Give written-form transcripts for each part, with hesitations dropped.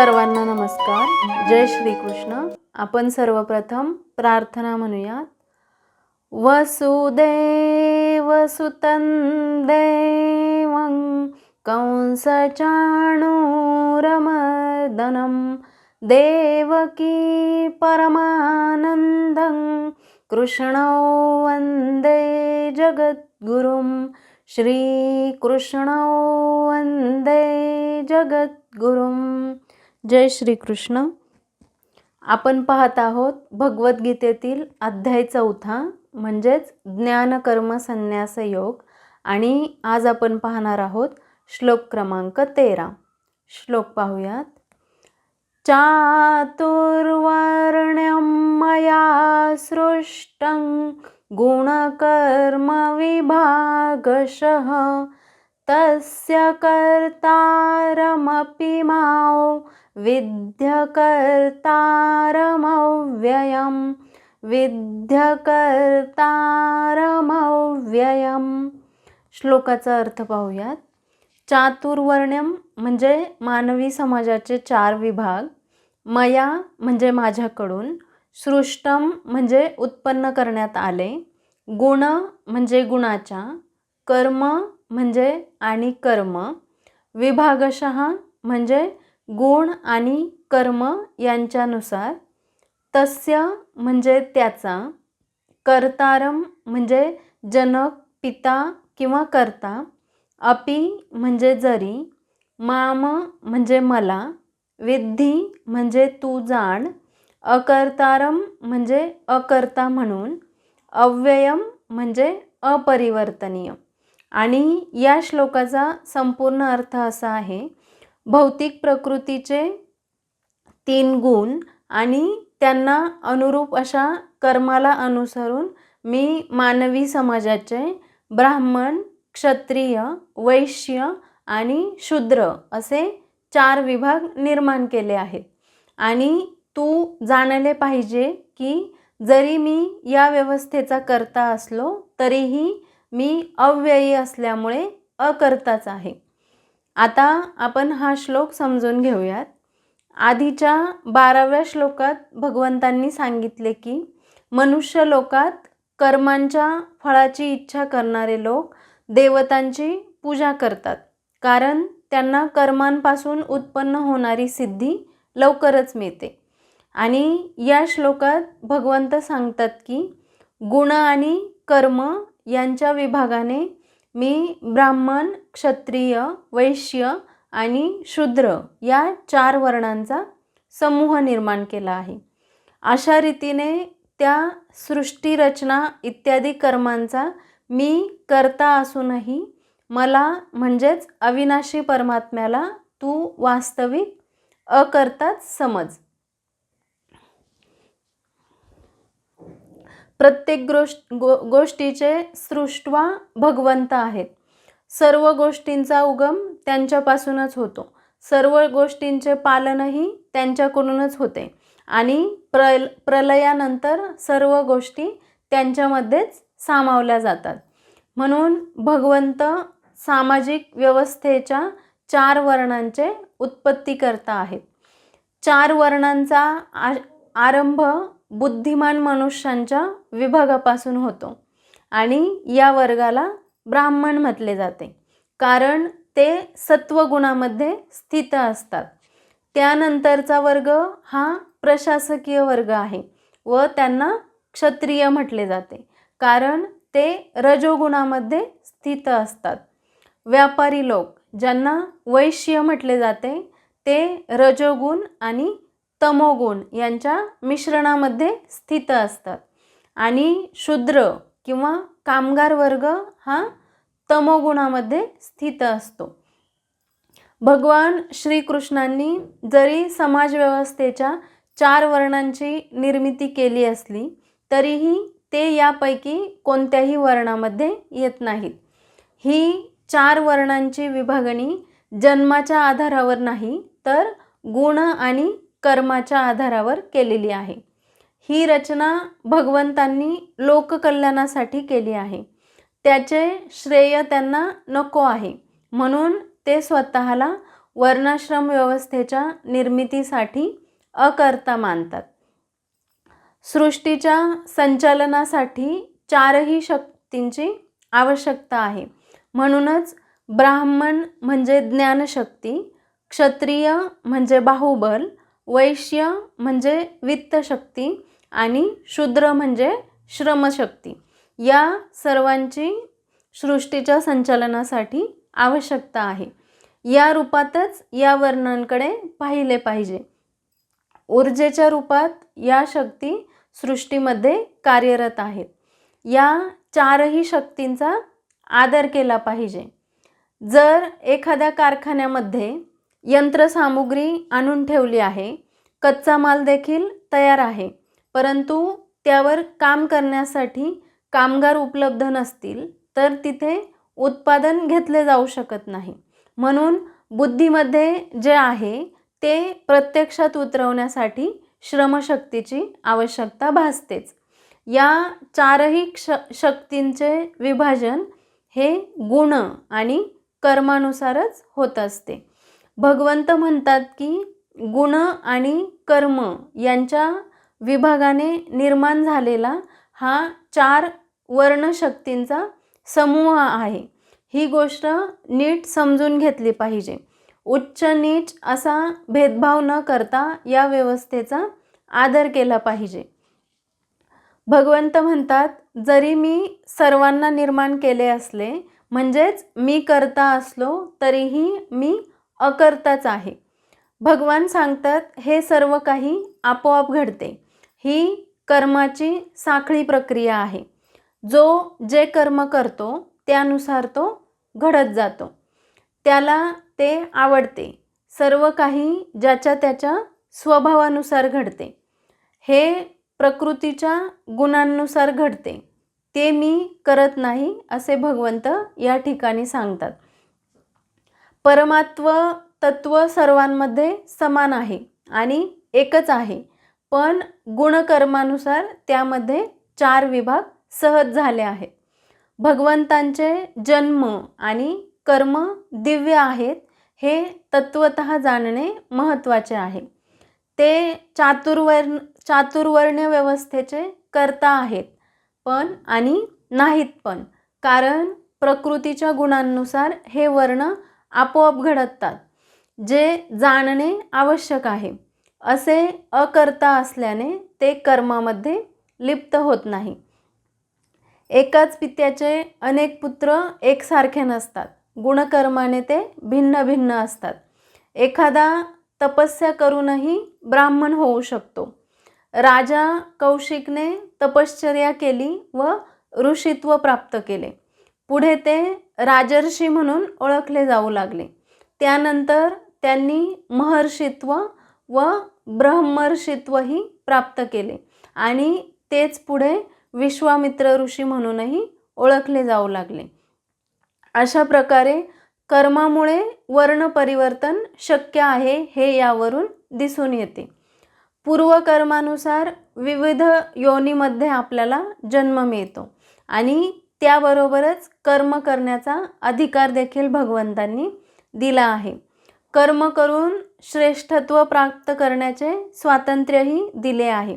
सर्वांना नमस्कार. जय श्री कृष्ण. आपण सर्वप्रथम प्रार्थना म्हणूयात. वसुदेवसुतं देवं कंसचाणूरमर्दनं देवकी परमानन्दं कृष्णो वन्दे जगद्गुरुं. श्रीकृष्णो वन्दे जगद्गुरुं. जय श्री कृष्ण. आपण पाहत आहोत भगवद्गीतेतील अध्याय 4 म्हणजेच ज्ञान कर्म संन्यास योग. आणि आज आपण पाहणार आहोत श्लोक क्रमांक 13. श्लोक पाहूयात. चातुर्वर्ण्यं मया सृष्टं गुणकर्म विभागशः तस्य कर्तारमपि मां विद्यकर्तारमव्ययं विद्यकर्तारमव्ययं. श्लोकाचा अर्थ पाहूयात. चातुर्वर्ण्यम म्हणजे मानवी समाजाचे 4 विभाग. मया म्हणजे माझ्याकडून. सृष्टम म्हणजे उत्पन्न करण्यात आले. गुण म्हणजे गुणाच्या. कर्म म्हणजे आणि कर्म. विभागशः म्हणजे गुण आणि कर्म यांच्यानुसार. तस्य म्हणजे त्याचा. कर्तारम म्हणजे जनक, पिता किंवा कर्ता. अपि म्हणजे जरी. माम म्हणजे मला. विद्धी म्हणजे तू जाण. अकर्तारम म्हणजे अकर्ता म्हणून. अव्ययम म्हणजे अपरिवर्तनीय. आणि या श्लोकाचा संपूर्ण अर्थ असा आहे. भौतिक प्रकृतीचे 3 गुण आणि त्यांना अनुरूप अशा कर्माला अनुसरून मी मानवी समाजाचे ब्राह्मण, क्षत्रिय, वैश्य आणि शूद्र असे 4 विभाग निर्माण केले आहेत. आणि तू जाणले पाहिजे की जरी मी या व्यवस्थेचा कर्ता असलो तरीही मी अव्ययी असल्यामुळे अकर्ताच आहे. आता आपण हा श्लोक समजून घेऊयात. आधीच्या 12व्या श्लोकात भगवंतांनी सांगितले की मनुष्य लोकात कर्मांच्या फळाची इच्छा करणारे लोक देवतांची पूजा करतात, कारण त्यांना कर्मांपासून उत्पन्न होणारी सिद्धी लवकरच मिळते. आणि या श्लोकात भगवंत सांगतात की गुण आणि कर्म यांच्या विभागाने मी ब्राह्मण, क्षत्रिय, वैश्य आणि शूद्र या 4 वर्णांचा समूह निर्माण केला आहे. अशा रीतीने त्या सृष्टी रचना इत्यादी कर्मांचा मी कर्ता असूनही मला म्हणजेच अविनाशी परमात्म्याला तू वास्तविक अकर्ताच समज. प्रत्येक गोष्टीचे सृष्टवा भगवंत आहेत. सर्व गोष्टींचा उगम त्यांच्यापासूनच होतो. सर्व गोष्टींचे पालनही त्यांच्याकडूनच होते. आणि प्रलयानंतर सर्व गोष्टी त्यांच्यामध्येच सामावल्या जातात. म्हणून भगवंत सामाजिक व्यवस्थेच्या 4 वर्णांचे उत्पत्तीकर्ता आहेत. 4 वर्णांचा आरंभ बुद्धिमान मनुष्यांच्या विभागापासून होतो. आणि या वर्गाला ब्राह्मण म्हटले जाते, कारण ते सत्वगुणामध्ये स्थित असतात. त्यानंतरचा वर्ग हा प्रशासकीय वर्ग आहे व त्यांना क्षत्रिय म्हटले जाते, कारण ते रजोगुणामध्ये स्थित असतात. व्यापारी लोक ज्यांना वैश्य म्हटले जाते ते रजोगुण आणि तमोगुण यांच्या मिश्रणामध्ये स्थित असतात. आणि शूद्र किंवा कामगार वर्ग हा तमोगुणामध्ये स्थित असतो. भगवान श्रीकृष्णांनी जरी समाजव्यवस्थेच्या 4 वर्णांची निर्मिती केली असली तरीही ते यापैकी कोणत्याही वर्णामध्ये येत नाहीत. ही 4 वर्णांची विभागणी जन्माच्या आधारावर नाही तर गुण आणि कर्माच्या आधारावर केलेली आहे. ही रचना भगवंतांनी लोककल्याणासाठी केली आहे. त्याचे श्रेय त्यांना नको आहे, म्हणून ते स्वतःला वर्णाश्रम व्यवस्थेच्या निर्मितीसाठी अकर्ता मानतात. सृष्टीच्या संचालनासाठी चारही शक्तींची आवश्यकता आहे. म्हणूनच ब्राह्मण म्हणजे ज्ञानशक्ती, क्षत्रिय म्हणजे बाहुबल, वैश्य म्हणजे वित्तशक्ती आणि शूद्र म्हणजे श्रमशक्ती या सर्वांची सृष्टीच्या संचालनासाठी आवश्यकता आहे. या रूपातच या वर्णांकडे पाहिले पाहिजे. ऊर्जेच्या रूपात या शक्ती सृष्टीमध्ये कार्यरत आहेत. या चारही शक्तींचा आदर केला पाहिजे. जर एखाद्या कारखान्यामध्ये यंत्रसामुग्री आणून ठेवली आहे, कच्चा माल देखील तयार आहे, परंतु त्यावर काम करण्यासाठी कामगार उपलब्ध नसतील तर तिथे उत्पादन घेतले जाऊ शकत नाही. म्हणून बुद्धीमध्ये जे आहे ते प्रत्यक्षात उतरवण्यासाठी श्रमशक्तीची आवश्यकता भासतेच. या चारही शक्तींचे विभाजन हे गुण आणि कर्मानुसारच होत असते. भगवंत म्हणतात की गुण आणि कर्म यांच्या विभागाने निर्माण झालेला हा 4 वर्णशक्तींचा समूह आहे. ही गोष्ट नीट समजून घेतली पाहिजे. उच्च नीच असा भेदभाव न करता या व्यवस्थेचा आदर केला पाहिजे. भगवंत म्हणतात, जरी मी सर्वांना निर्माण केले असले, म्हणजेच मी कर्ता असलो तरीही मी अकर्ताच आहे. भगवान सांगतात, हे सर्व काही आपोआप घडते. ही कर्माची साखळी प्रक्रिया आहे. जो जे कर्म करतो त्यानुसार तो घडत जातो. त्याला ते आवडते. सर्व काही ज्याच्या त्याच्या स्वभावानुसार घडते. हे प्रकृतीच्या गुणांनुसार घडते. ते मी करत नाही असे भगवंत या ठिकाणी सांगतात. परमात्व तत्व सर्वांमध्ये समान आहे आणि एकच आहे, पण गुणकर्मानुसार त्यामध्ये 4 विभाग सहज झाले आहेत. भगवंतांचे जन्म आणि कर्म दिव्य आहेत हे तत्वतः जाणणे महत्त्वाचे आहे. ते चातुर्वर्ण्य व्यवस्थेचे कर्ता आहेत पण आणि नाहीत पण, कारण प्रकृतीच्या गुणांनुसार हे वर्ण आपोआप घडतात. जे जाणणे आवश्यक आहे असे अकर्ता असल्याने ते कर्मामध्ये लिप्त होत नाही. एकाच पित्याचे अनेक पुत्र एकसारखे नसतात. गुणकर्माने ते भिन्न भिन्न असतात. एखादा तपस्या करूनही ब्राह्मण होऊ शकतो. राजा कौशिकने तपश्चर्या केली व ऋषित्व प्राप्त केले. पुढे ते राजर्षी म्हणून ओळखले जाऊ लागले. त्यानंतर त्यांनी महर्षित्व व ब्रह्मर्षित्वही प्राप्त केले आणि तेच पुढे विश्वामित्र ऋषी म्हणूनही ओळखले जाऊ लागले. अशा प्रकारे कर्मामुळे वर्ण परिवर्तन शक्य आहे हे यावरून दिसून येते. पूर्वकर्मानुसार विविध योनीमध्ये आपल्याला जन्म मिळतो आणि त्याबरोबरच कर्म करण्याचा अधिकार देखील भगवंतांनी दिला आहे. कर्म करून श्रेष्ठत्व प्राप्त करण्याचे स्वातंत्र्यही दिले आहे.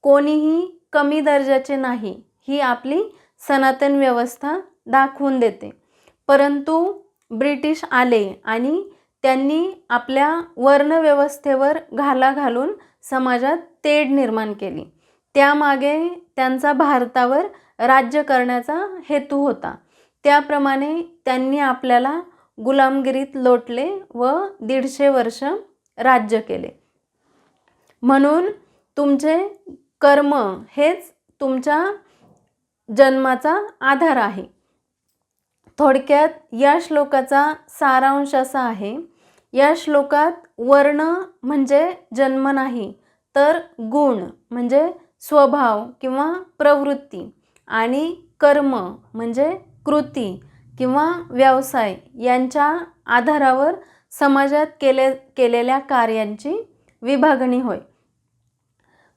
कोणीही कमी दर्जाचे नाही ही आपली सनातन व्यवस्था दाखवून देते. परंतु ब्रिटिश आले आणि त्यांनी आपल्या वर्णव्यवस्थेवर घाला घालून समाजात तेढ निर्माण केली. त्यामागे त्यांचा भारतावर राज्य करण्याचा हेतू होता. त्याप्रमाणे त्यांनी आपल्याला गुलामगिरीत लोटले व 150 वर्ष राज्य केले. म्हणून तुमचे कर्म हेच तुमच्या जन्माचा आधार आहे. थोडक्यात या श्लोकाचा सारांश असा आहे, या श्लोकात वर्ण म्हणजे जन्म नाही तर गुण म्हणजे स्वभाव किंवा प्रवृत्ती आणि कर्म म्हणजे कृती किंवा व्यवसाय यांच्या आधारावर समाजात केलेल्या कार्यांची विभागणी होय.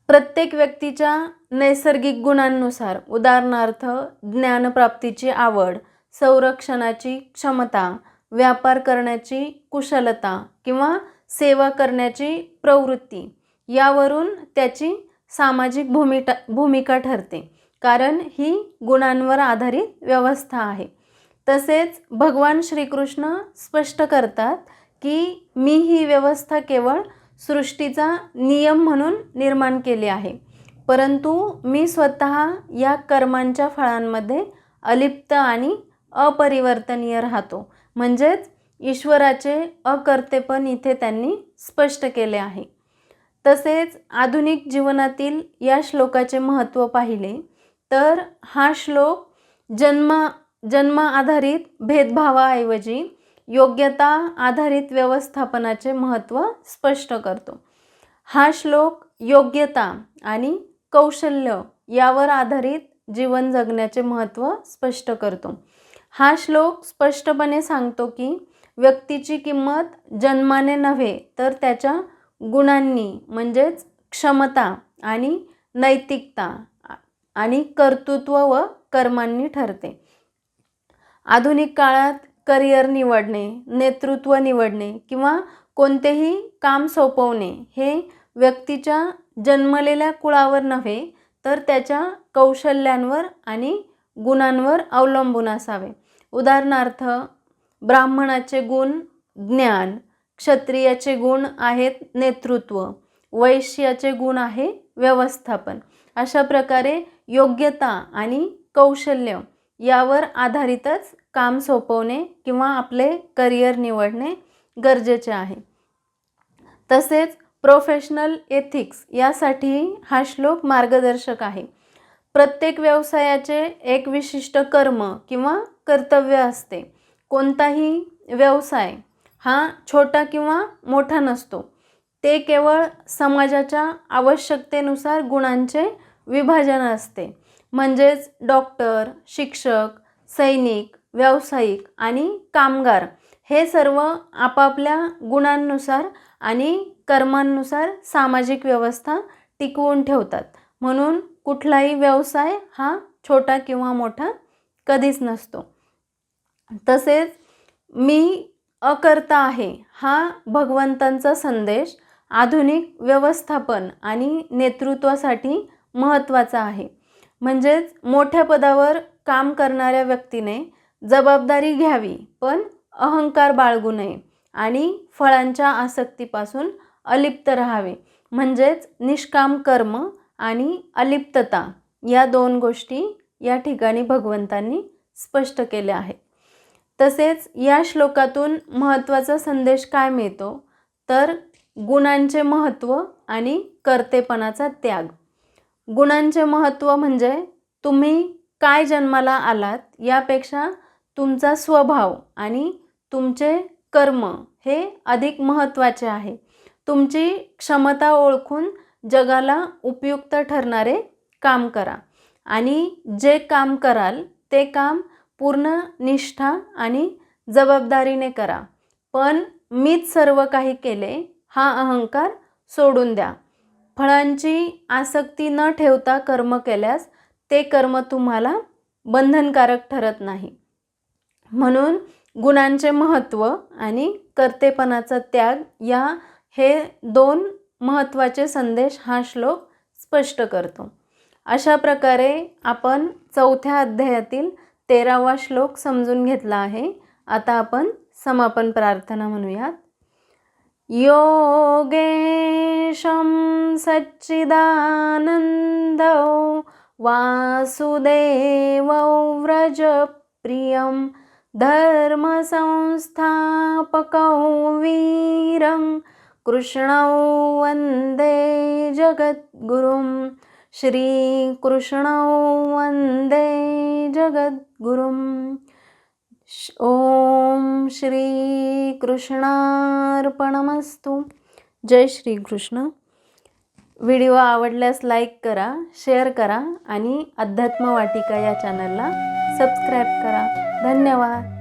प्रत्येक व्यक्तीच्या नैसर्गिक गुणांनुसार, उदाहरणार्थ ज्ञानप्राप्तीची आवड, संरक्षणाची क्षमता, व्यापार करण्याची कुशलता किंवा सेवा करण्याची प्रवृत्ती यावरून त्याची सामाजिक भूमिका ठरते, कारण ही गुणांवर आधारित व्यवस्था आहे. तसेच भगवान श्रीकृष्ण स्पष्ट करतात की मी ही व्यवस्था केवळ सृष्टीचा नियम म्हणून निर्माण केली आहे, परंतु मी स्वतः या कर्मांच्या फळांमध्ये अलिप्त आणि अपरिवर्तनीय राहतो. म्हणजेच ईश्वराचे अकर्तेपण इथे त्यांनी स्पष्ट केले आहे. तसेच आधुनिक जीवनातील या श्लोकाचे महत्त्व पाहिले तर हा श्लोक जन्म आधारित भेदभावाऐवजी योग्यता आधारित व्यवस्थापनाचे महत्त्व स्पष्ट करतो. हा श्लोक योग्यता आणि कौशल्य यावर आधारित जीवन जगण्याचे महत्त्व स्पष्ट करतो. हा श्लोक स्पष्टपणे सांगतो की व्यक्तीची किंमत जन्माने नव्हे तर त्याच्या गुणांनी म्हणजेच क्षमता आणि नैतिकता आणि कर्तृत्व व कर्मांनी ठरते. आधुनिक काळात करिअर निवडणे, नेतृत्व निवडणे किंवा कोणतेही काम सोपवणे हे व्यक्तीच्या जन्मलेल्या कुळावर नव्हे तर त्याच्या कौशल्यांवर आणि गुणांवर अवलंबून असावे. उदाहरणार्थ, ब्राह्मणाचे गुण ज्ञान, क्षत्रियाचे गुण आहेत नेतृत्व, वैश्याचे गुण आहे व्यवस्थापन. अशा प्रकारे योग्यता आणि कौशल्य यावर आधारितच काम सोपवणे किंवा आपले करिअर निवडणे गरजेचे आहे. तसेच प्रोफेशनल एथिक्स यासाठी हा श्लोक मार्गदर्शक आहे. प्रत्येक व्यवसायाचे एक विशिष्ट कर्म किंवा कर्तव्य असते. कोणताही व्यवसाय हा छोटा किंवा मोठा नसतो. ते केवळ समाजाच्या आवश्यकतेनुसार गुणांचे विभाजन असते. म्हणजेच डॉक्टर, शिक्षक, सैनिक, व्यावसायिक आणि कामगार हे सर्व आपापल्या गुणांनुसार आणि कर्मांनुसार सामाजिक व्यवस्था टिकवून ठेवतात. म्हणून कुठलाही व्यवसाय हा छोटा किंवा मोठा कधीच नसतो. तसेच मी अकर्ता आहे हा भगवंतांचा संदेश आधुनिक व्यवस्थापन आणि नेतृत्वासाठी महत्त्वाचा आहे. म्हणजेच मोठ्या पदावर काम करणाऱ्या व्यक्तीने जबाबदारी घ्यावी पण अहंकार बाळगू नये आणि फळांच्या आसक्तीपासून अलिप्त राहावे. म्हणजेच निष्काम कर्म आणि अलिप्तता या दोन गोष्टी या ठिकाणी भगवंतांनी स्पष्ट केल्या आहेत. तसेच या श्लोकातून महत्त्वाचा संदेश काय मिळतो तर गुणांचे महत्त्व आणि कर्तेपणाचा त्याग. गुणांचे महत्त्व म्हणजे तुम्ही काय जन्माला आलात यापेक्षा तुमचा स्वभाव आणि तुमचे कर्म हे अधिक महत्त्वाचे आहे. तुमची क्षमता ओळखून जगाला उपयुक्त ठरणारे काम करा आणि जे काम कराल ते काम पूर्ण निष्ठा आणि जबाबदारीने करा. पण मीच सर्व काही केले हा अहंकार सोडून द्या. फळांची आसक्ती न ठेवता कर्म केल्यास ते कर्म तुम्हाला बंधनकारक ठरत नाही. म्हणून गुणांचे महत्त्व आणि कर्तेपणाचा त्याग हे दोन महत्त्वाचे संदेश हा श्लोक स्पष्ट करतो. अशा प्रकारे आपण 4थ्या अध्यायातील 13वा श्लोक समजून घेतला आहे. आता आपण समापन प्रार्थना म्हणूयात. योगेशं सच्चिदानन्दं वासुदेवं व्रजप्रियं धर्मसंस्थापकं वीरं कृष्णं वन्दे जगद्गुरुं. श्रीकृष्णं वन्दे जगद्गुरुं. ओम श्री कृष्णार्पणमस्तु. जय श्री कृष्ण. व्हिडिओ आवडल्यास लाईक करा, शेअर करा आणि अध्यात्म वाटिका या चॅनलला सबस्क्राईब करा. धन्यवाद.